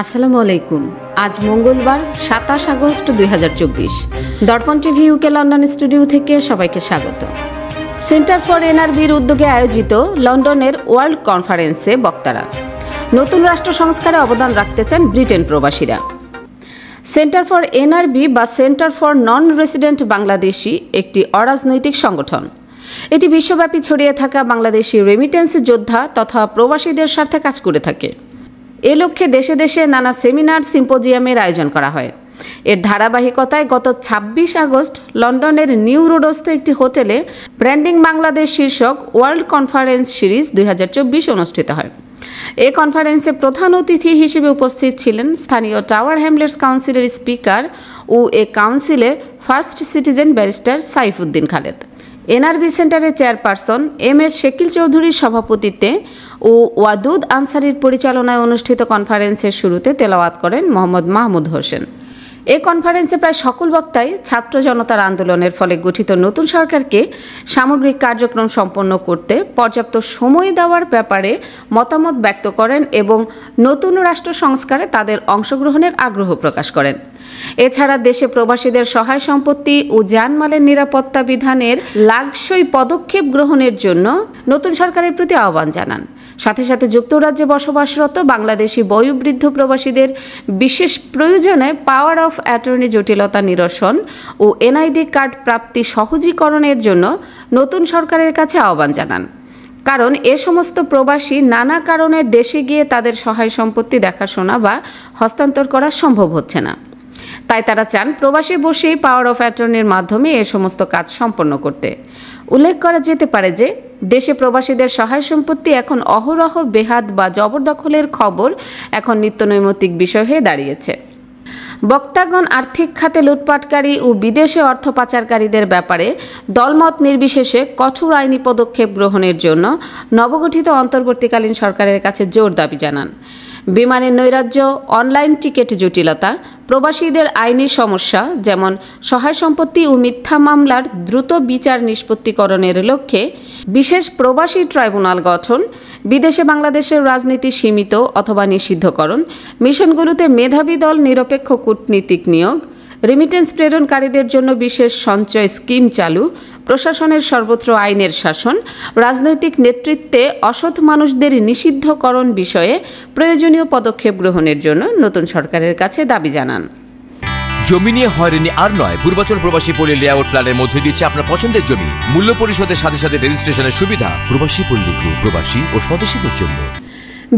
আসসালামু আলাইকুম। আজ মঙ্গলবার 27 আগস্ট 2024। দর্পণ টিভি ইউকে লন্ডন স্টুডিও থেকে সবাইকে স্বাগত। সেন্টার ফর এনআরবির উদ্যোগে আয়োজিত লন্ডনের ওয়ার্ল্ড কনফারেন্সে বক্তারা নতুন রাষ্ট্র সংস্কারে অবদান রাখতে চান ব্রিটেন প্রবাসীরা। সেন্টার ফর এনআরবি বা centre for non resident Bangladeshi একটি অরাজনৈতিক সংগঠন। এটি বিশ্বব্যাপী ছড়িয়ে থাকা বাংলাদেশি রেমিটেন্স যোদ্ধা তথা প্রবাসীদের স্বার্থে কাজ করে থাকে। এ লক্ষ্যে দেশে দেশে নানা সেমিনার সিম্পোজিয়ামের আয়োজন করা হয়। এর ধারাবাহিকতায় গত 26 আগস্ট লন্ডনের নিউ রোডস্থ একটি হোটেলে ব্র্যান্ডিং বাংলাদেশ শীর্ষক ওয়ার্ল্ড কনফারেন্স সিরিজ 2024 অনুষ্ঠিত হয়। এই কনফারেন্সে প্রধান অতিথি হিসেবে উপস্থিত ছিলেন স্থানীয় টাওয়ার হ্যামলেটস কাউন্সিলের স্পিকার ও এ কাউন্সিলে first citizen barrister Saifuddin Khaled. NRB সেন্টারের চেয়ারপারসন এম.এস. শেকিল চৌধুরীর সভাপতিত্বে ও ওয়াদুদ আনসারির পরিচালনায় অনুষ্ঠিত কনফারেন্সের শুরুতে তেলাওয়াত করেন মোহাম্মদ মাহমুদ হোসেন। এই কনফারেন্সে প্রায় সকল বক্তাই ছাত্র জনতার আন্দোলনের ফলে গঠিত নতুন সরকারকে সামগ্রিক কার্যক্রম সম্পন্ন করতে পর্যাপ্ত সময় দেওয়ার ব্যাপারে মতামত ব্যক্ত করেন এবং নতুন রাষ্ট্র সংস্কারে তাদের অংশগ্রহণের আগ্রহ প্রকাশ করেন। এছাড়া দেশে প্রবাসীদের সহায় সম্পত্তি ও জানমালের নিরাপত্তা বিধানের লাগসই পদক্ষেপ গ্রহণের জন্য নতুন সরকারের প্রতি আহ্বান জানান। সাথে সাথে যুক্তরাজ্যে বসবাসরত বাংলাদেশি বয়োবৃদ্ধ প্রবাসীদের বিশেষ প্রয়োজনে পাওয়ার অফ অ্যাটর্নি জটিলতা নিরসন ও এনআইডি কার্ড প্রাপ্তি সহজীকরণের জন্য নতুন সরকারের কাছে আহ্বান জানান। কারণ এ সমস্ত প্রবাসী নানা কারণে দেশে গিয়ে তাদের সহায় সম্পত্তি দেখাশোনা বা হস্তান্তর করা সম্ভব হচ্ছে না। তাই তারা চান প্রবাসী বসেই পাওয়ার অফ অ্যাটর্নির মাধ্যমে এ সমস্ত কাজ সম্পন্ন করতে। উল্লেখ করা যেতে পারে যে দেশে প্রবাসীদের সহায় সম্পত্তি এখন অহরহ বেহাত বা জবরদখলের খবর এখন নিত্যনৈমিত্তিক বিষয় হয়ে দাঁড়িয়েছে। বক্তাগণ আর্থিক খাতে লুটপাটকারী ও বিদেশে অর্থ পাচারকারীদের ব্যাপারে দলমত নির্বিশেষে কঠোর আইনি পদক্ষেপ গ্রহণের জন্য নবগঠিত অন্তর্বর্তীকালীন সরকারের কাছে জোর দাবি জানান। বিমানের নৈরাজ্য, অনলাইন টিকিট জটিলতা, প্রবাসীদের আইনি সমস্যা যেমন সহায় সম্পত্তি ও মিথ্যা মামলার দ্রুত বিচার নিষ্পত্তিকরণের লক্ষ্যে বিশেষ প্রবাসী ট্রাইব্যুনাল গঠন, বিদেশে বাংলাদেশের রাজনীতি সীমিত অথবা নিষিদ্ধকরণ, মিশনগুলোতে মেধাবী দল নিরপেক্ষ কূটনীতিক নিয়োগ, রেমিটেন্স প্রেরণকারীদের জন্য বিশেষ সঞ্চয় স্কিম চালু, প্রশাসনের সর্বত্র আইনের শাসন, রাজনৈতিক নেতৃত্বে অসৎ মানুষদের নিষিদ্ধকরণ বিষয়ে প্রয়োজনীয় পদক্ষেপ গ্রহণের জন্য নতুন সরকারের কাছে দাবি জানান। জমি নিয়ে হয়রানি আর নয়। পূর্বাচল প্রবাসী পল্লী লেআউট প্ল্যানের মধ্যে দিচ্ছে আপনার পছন্দের জমি মূল্য পরিশোধের সাথে সাথে রেজিস্ট্রেশনের সুবিধা। প্রবাসী পল্লী গ্রুপ, প্রবাসী ও স্বদেশীদের জন্য।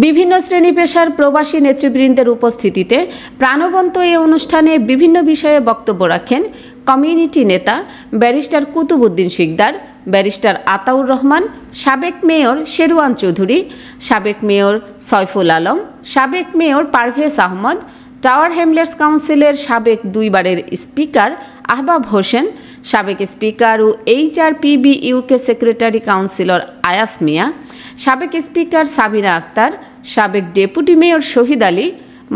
বিভিন্ন শ্রেণী পেশার প্রবাসী নেতৃবৃন্দের উপস্থিতিতে প্রাণবন্ত এই অনুষ্ঠানে বিভিন্ন বিষয়ে বক্তব্য রাখেন কমিউনিটি নেতা ব্যারিস্টার কুতুবউদ্দিন শিকদার, ব্যারিস্টার আতাউর রহমান, সাবেক মেয়র শেরওয়ান চৌধুরী, সাবেক মেয়র সয়ফুল আলম, সাবেক mayor Parvez Ahmed, Tower Hamlets কাউন্সিলের সাবেক 2 বারের স্পিকার আহবাব হোসেন, সাবেক স্পিকার ও HRPB UK secretary councillor Ayas Miah, সাবেক স্পিকার সাবিনা আক্তার, সাবেক deputy mayor Shahid Ali,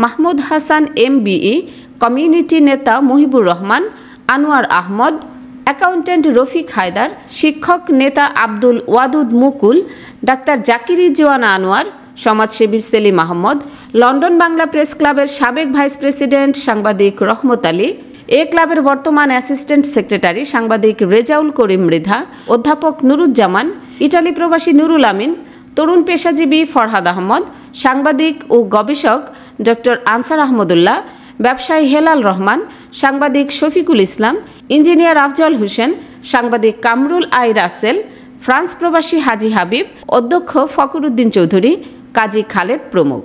Mahmud Hasan MBE, community নেতা মহিবুর রহমান, আনোয়ার আহমদ, অ্যাকাউন্ট্যান্ট রফিক হায়দার, শিক্ষক নেতা আব্দুল ওয়াদুদ মুকুল, ডাক্তার জাকিরুজ্জামান আনোয়ার, সমাজসেবী সেলিম আহমদ, লন্ডন বাংলা প্রেস ক্লাবের সাবেক ভাইস প্রেসিডেন্ট সাংবাদিক রহমত আলী, এ ক্লাবের বর্তমান অ্যাসিস্ট্যান্ট সেক্রেটারি সাংবাদিক রেজাউল করিম মৃধা, অধ্যাপক নুরুজ্জামান, ইটালি প্রবাসী নুরুল আমিন, তরুণ পেশাজীবী ফরহাদ আহমদ, সাংবাদিক ও গবেষক ডক্টর আনসার আহমদুল্লাহ, ব্যবসায়ী হেলাল রহমান, সাংবাদিক শফিকুল ইসলাম, ইঞ্জিনিয়ার আফজল হোসেন, সাংবাদিক কামরুল আই রাসেল, ফ্রান্স প্রবাসী হাজি হাবিব, অধ্যক্ষ ফখরুদ্দিন চৌধুরী, কাজী খালেদ প্রমুখ।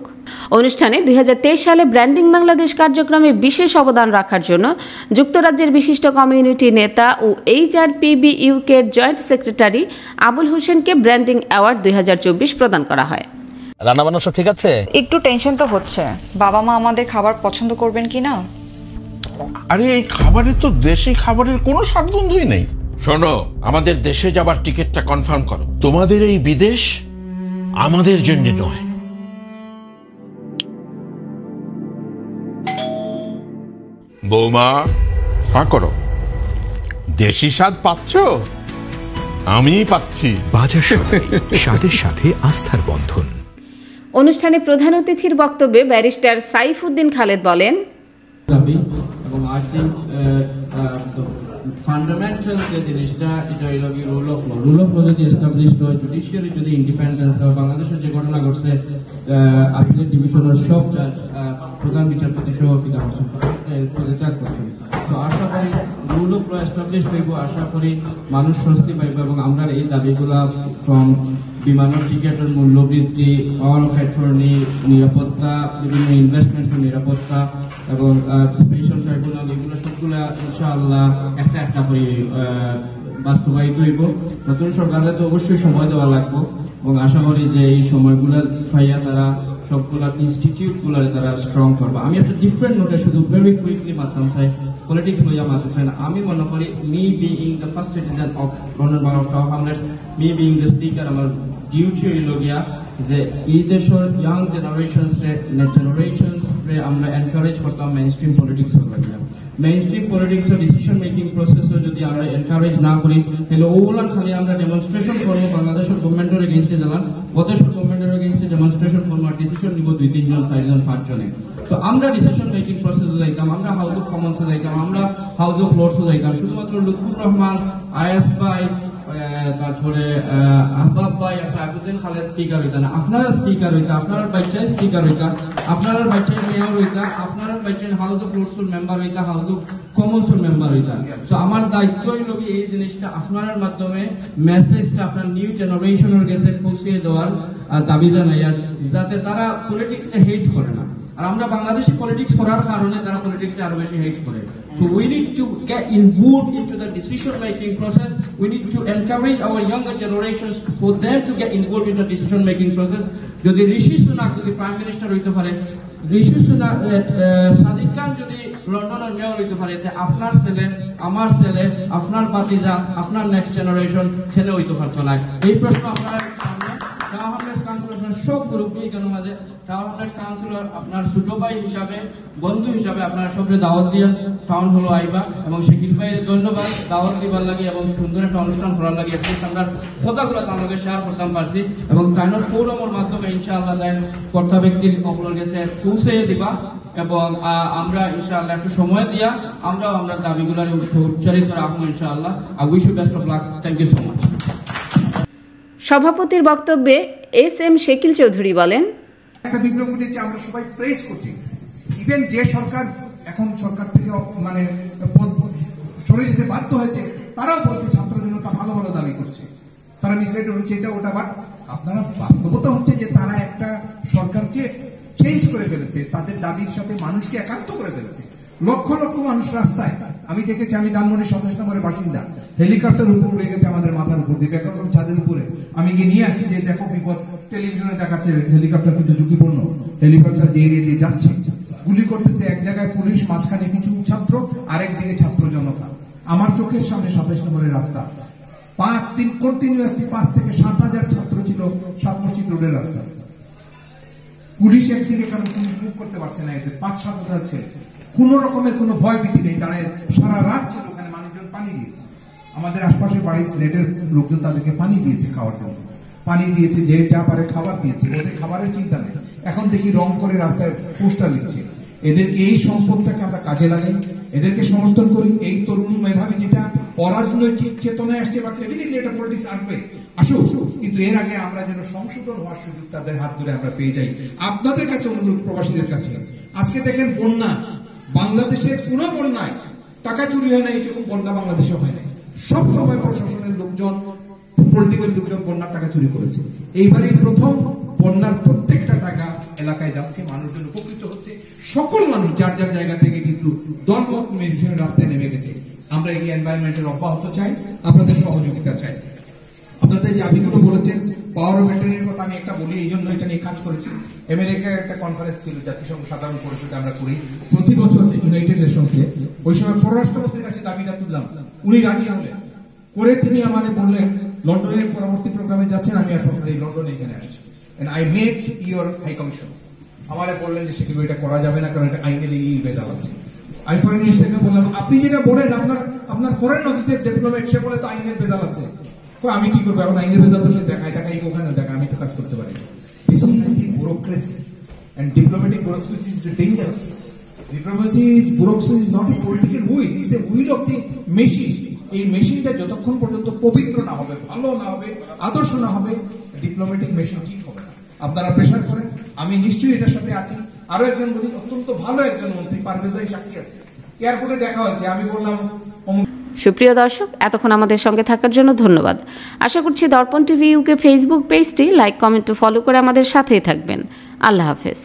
অনুষ্ঠানে 2023 সালে ব্র্যান্ডিং বাংলাদেশ কার্যক্রমে বিশেষ অবদান রাখার জন্য যুক্তরাজ্যের বিশিষ্ট কমিউনিটি নেতা ও HRPB ইউকের জয়েন্ট সেক্রেটারি আবুল হোসেনকে ব্র্যান্ডিং অ্যাওয়ার্ড 2024 প্রদান করা হয়। রান্না বান্না সব ঠিক আছে? একটু টেনশন তো হচ্ছে, বাবা মা আমাদের খাবার পছন্দ করবেন কিনা। আরে এই খাবারে তো দেশি খাবারের কোনো স্বাদগন্ধই নেই। শোনো, আমাদের দেশে যাবার টিকিটটা কনফার্ম করো। তোমাদের এই বিদেশ আমাদের জন্য নয়। বৌমা, হ্যাঁ করো। দেশি স্বাদ পাচ্ছ? আমি পাচ্ছি। বাজার সদাই, স্বাদের সাথে আস্থার বন্ধন। অনুষ্ঠানে প্রধান অতিথির বক্তব্যে ব্যারিস্টার সাইফুদ্দিন খালেদ বলেন, এবং আই থিঙ্ক ফান্ডামেন্টাল যে জিনিসটা এটা হইল কি রুল অফ ল যদি এস্টাবলিশ হয়, জুডিশিয়ারি যদি ইন্ডিপেন্ডেন্স হয়, বাংলাদেশের যে ঘটনা ঘটছে আপিলের ডিভিশনের সব জাজ প্রধান বিচারপতি সহ পদত্যাগ করছেন। তো আশা করি রুল অফ ল এস্টাবলিশ হইব, আশা করি মানুষ স্বস্তি পাইব এবং আমরা এই দাবিগুলা ফ্রম বিমানের টিকেটের মূল্য বৃদ্ধি, পাওয়ার অফ অ্যাটর্নি, নিরাপত্তা, বিভিন্ন ইনভেস্টমেন্টের নিরাপত্তা এবং স্পেশাল ট্রাইব্যুনাল, এগুলো সবগুলা ইনশাআল্লাহ একটা একটা করে বাস্তবায়িত হইব। নতুন সরকারের তো অবশ্যই সময় দেওয়া লাগবে এবং আশা করি যে এই সময়গুলোর পাইয়া তারা সবগুলা ইনস্টিটিউটগুলারে তারা স্ট্রং করবে। আমি একটা ডিফারেন্ট নোটে শুধু ভেরি কুইকলি মারতাম চাই, পলিটিক্স লইয়া মারতে চাই না। আমি মনে করি me being the first citizen of London of town hamlet, me being the speaker, আমার ডিউটি হইল গিয়া যে এই দেশের ইয়াং জেনারেশনস আমরা এনকারেজ করতাম মেইন স্ট্রিম পলিটিক্স লাগিয়া। Mainstream politics decision making প্রসেসও যদি আমরা এনকারেজ না করি তাহলে ওগুলো খালি আমরা ডেমনস্ট্রেশন করবো বাংলাদেশের গভর্নমেন্টের এগেইনস্টে দিলাম, বদেশের গভর্নমেন্টের এগেইনস্টে ডেমনস্ট্রেশন করবো আর ডিসিশন নিব 2-3 জন 4 জন 5 জনে। তো আমরা ডিসিশন মেকিং প্রসেসে যাইতাম, আমরা হাউস অফ কমন্সে যাইতাম, আমরা হাউস অফ লর্ডসে যাইতাম। শুধুমাত্র লুৎফুর রহমান, আয়াস ভাই, তারপরে আহবাব ভাই, সাইফুদ্দিন খালেদ স্পিকার হইতা না, আপনারা স্পিকার হইতা, আপনার বাচ্চাই স্পিকার হইতা, আপনার বাচ্চাই মেয়র হইতা, আপনার বাচ্চাই হাউস অফ লর্ডসের মেম্বার হইতা, হাউস অফ কমন্সের মেম্বার হইতা। তো আমার দায়িত্ব হইল এই জিনিসটা আপনার মাধ্যমে মেসেজটা আপনার নিউ জেনারেশনের কাছে পৌঁছিয়ে দেওয়ার দাবি জানাই, আর যাতে তারা পলিটিক্সটা হেট করে না। আর আমরা বাংলাদেশি পলিটিক্স করার কারণে তারা পলিটিক্সে আরো বেশি হেট করে। So we need to get involved into the decision making process. We need to encourage our younger generations for them to get involved in the decision making process. যদি ঋষি সুনাক যদি প্রাইম মিনিস্টার হইতে পারে, ঋষি Sunak, Sadiq খান যদি লন্ডনের mayor হইতে পারে, আপনার ছেলে, আমার ছেলে, আপনার ভাতিজা, আপনার নেক্সট জেনারেশন ছেলে হইতে পারতো না। এই প্রশ্ন আপনারা টাউন হামলেটস কাউন্সিলর সব গ্রুপ কেন মাঝে টাউন হামলেটস কাউন্সিলর আপনার ছোট ভাই হিসাবে, বন্ধু হিসাবে আপনারা সবরে দাওয়াত দিয়ে টাউন হলো আইবা এবং শাকিল ভাইয়ের ধন্যবাদ দাওয়াত দিবার লাগে এবং সুন্দর একটা অনুষ্ঠান করার লাগে। এটলিস্ট আমরা কথাগুলো তাদেরকে শেয়ার করতাম পারছি এবং তাইনোর ফোরামের মাধ্যমে ইনশাআল্লাহ তাই কর্তা ব্যক্তির অপরের কাছে পৌঁছে দিবা এবং আমরা ইনশাআল্লাহ একটু সময় দিয়া আমরাও আমরা দাবিগুলোর উচ্চারিত রাখবো ইনশাআল্লাহ। I wish you best of luck. Thank you so much. সভাপতির বক্তব্যে এস.এম. শেকিল চৌধুরী বলেন, একটা বিপ্লব ঘটেছে, আমরা সবাই প্রেস করছি। ইভেন যে সরকার এখন সরকার থেকে মানে সরে যেতে বাধ্য হয়েছে, তারাও বলছে ছাত্র জনতা ভালো ভালো দাবি করছে, তারা মিসগাইড হচ্ছে এটা ওটা। বাট আপনারা বাস্তবতা হচ্ছে যে তারা একটা সরকারকে চেঞ্জ করে ফেলেছে, তাদের দাবির সাথে মানুষকে একাত্ম করে ফেলেছে। লক্ষ লক্ষ মানুষ রাস্তায়, আমি দেখেছি, আমি ধানমন্ডি 27 নম্বরের বাসিন্দা, হেলিকপ্টার উপর উড়ে গেছে আমাদের মাথার উপর দিয়ে, বেকার ছাদের উপরে। আমি গিয়ে নিয়ে আসছি যে দেখো বিপদ, টেলিভিশনে দেখাচ্ছে হেলিকপ্টার কিন্তু ঝুঁকিপূর্ণ, হেলিকপ্টার যে এরিয়া দিয়ে যাচ্ছে, গুলি করতেছে, এক জায়গায় পুলিশ, মাঝখানে কিছু ছাত্র, আরেক দিকে ছাত্র জনতা। আমার চোখের সামনে 27 নম্বরের রাস্তা, 5 দিন কন্টিনিউয়াসলি 5 থেকে 7,000 ছাত্র ছিল 7 মসজিদ রোডের রাস্তা। পুলিশ একদিকে, কারণ পুলিশ মুভ করতে পারছে না, এতে 5-7,000 ছেলে, কোন রকমের কোনো ভয় ভীতি নেই, দাঁড়ায় সারা রাত ছিল ওখানে। মানুষজন পানি দিয়েছে, আমাদের আশপাশে বাড়ির ফ্ল্যাটের লোকজন তাদেরকে পানি দিয়েছে, খাওয়ার জন্য পানি দিয়েছে, যে যা পারে খাবার দিয়েছে, ওদের খাবারের চিন্তা নেই। এখন দেখি রং করে রাস্তায় পোস্টার লিখছে। এদেরকে, এই সম্পদটাকে আমরা কাজে লাগাই, এদেরকে সমর্থন করি। এই তরুণ মেধাবী যেটা অরাজনৈতিক চেতনায় আসছে, বা ডেফিনেটলি এটা পলিটিক্স আসবে, আসুক, কিন্তু এর আগে আমরা যেন সংশোধন হওয়ার সুযোগ তাদের হাত ধরে আমরা পেয়ে যাই। আপনাদের কাছে অনুরোধ, প্রবাসীদের কাছে, আজকে দেখেন বন্যা, বাংলাদেশের কোন বন্যায় টাকা চুরি হয় না, এইরকম বন্যা বাংলাদেশে হয় না। সব সময় প্রশাসনের লোকজন, পলিটিক্যাল লোকজন বন্যার টাকা চুরি করেছে। এইবারই প্রথম বন্যার প্রত্যেকটা টাকা এলাকায় যাচ্ছে, মানুষজন উপকৃত হচ্ছে। সকল মানুষ যার যার জায়গা থেকে কিন্তু দলমত নির্বিশেষে রাস্তায় নেমে গেছে। আমরা এই এনভায়রনমেন্টের অব্যাহত চাই, আপনাদের সহযোগিতা চাই। আপনাদের যে দাবিগুলো বলেছেন, পাওয়ার অফ অ্যাটর্নির কথা আমি একটা বলি, এই জন্য এটা নিয়ে কাজ করেছি। আমেরিকার একটা কনফারেন্স ছিল, জাতিসংঘ সাধারণ পরিষদে আমরা করি প্রতি বছর ইউনাইটেড নেশনসে। ওই সময় পররাষ্ট্রমন্ত্রীর কাছে দাবিটা তুললাম, উনি রাজি হলেন করে। তিনি আমাদের বললেন, লন্ডনের পরবর্তী প্রোগ্রামে যাচ্ছেন, আমি এখন এই লন্ডনে এখানে আসছি, and I make your high commission. আমারে বললেন যে সেগুলো এটা করা যাবে না, কারণ এটা আইনের এই বেজাল আছে। আমি ফরেন মিনিস্টারকে বললাম, আপনি যেটা বলেন, আপনার ফরেন অফিসের ডিপ্লোমেট, সে বলে তো আইনের বেজাল আছে। আমি কি করবো এখন? আইনের বেজাল তো সে দেখায়, ওখানে দেখায়, আমি তো কাজ করতে পারি। দিস ইজ দি বড় bureaucracy, and diplomatic bureaucracy is dangerous. Bureaucracy is not a political will, it's a will of the machine. এই মেশিনটা যতক্ষণ পর্যন্ত পবিত্র না হবে, ভালো না হবে, আদর্শ না হবে, ডিপ্লোম্যাটিক মেশিন ঠিক হবে না। আপনারা প্রেসার করেন, আমি নিশ্চয়ই এটার সাথে আছি। আরো একজন বলি, অত্যন্ত ভালো একজন মন্ত্রী পারভেজ ভাই সাক্ষী আছে, এয়ারপোর্টে দেখা হয়েছে, আমি বললাম সুপ্রিয় দর্শক, এতক্ষণ আমাদের সঙ্গে থাকার জন্য ধন্যবাদ। আশা করছি দর্পণ টিভি ইউকে ফেসবুক পেজটি লাইক, কমেন্ট ও ফলো করে আমাদের সাথেই থাকবেন। আল্লাহ হাফেজ।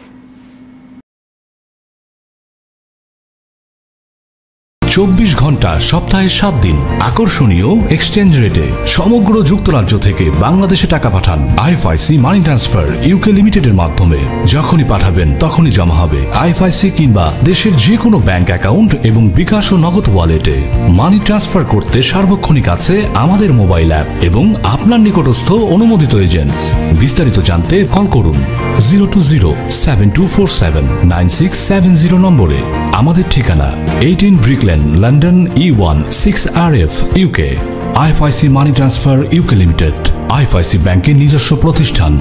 24 ঘন্টা সপ্তাহে 7 দিন আকর্ষণীয় এক্সচেঞ্জ রেটে সমগ্র যুক্তরাজ্য থেকে বাংলাদেশে টাকা পাঠান। আইএফআইসি মানি ট্রান্সফার ইউকে লিমিটেডের মাধ্যমে যখনই পাঠাবেন তখনই জমা হবে আইএফআইসি কিংবা দেশের যে কোনো ব্যাংক অ্যাকাউন্ট এবং বিকাশ ও নগদ ওয়ালেটে। মানি ট্রান্সফার করতে সার্বক্ষণিক আছে আমাদের মোবাইল অ্যাপ এবং আপনার নিকটস্থ অনুমোদিত এজেন্ট। বিস্তারিত জানতে কল করুন 020-7247-9670 নম্বরে। আমাদের ঠিকানা 18 Brick Lane, London E1 6RF UK। IFIC money transfer UK limited IFIC ব্যাংকের নিজস্ব প্রতিষ্ঠান।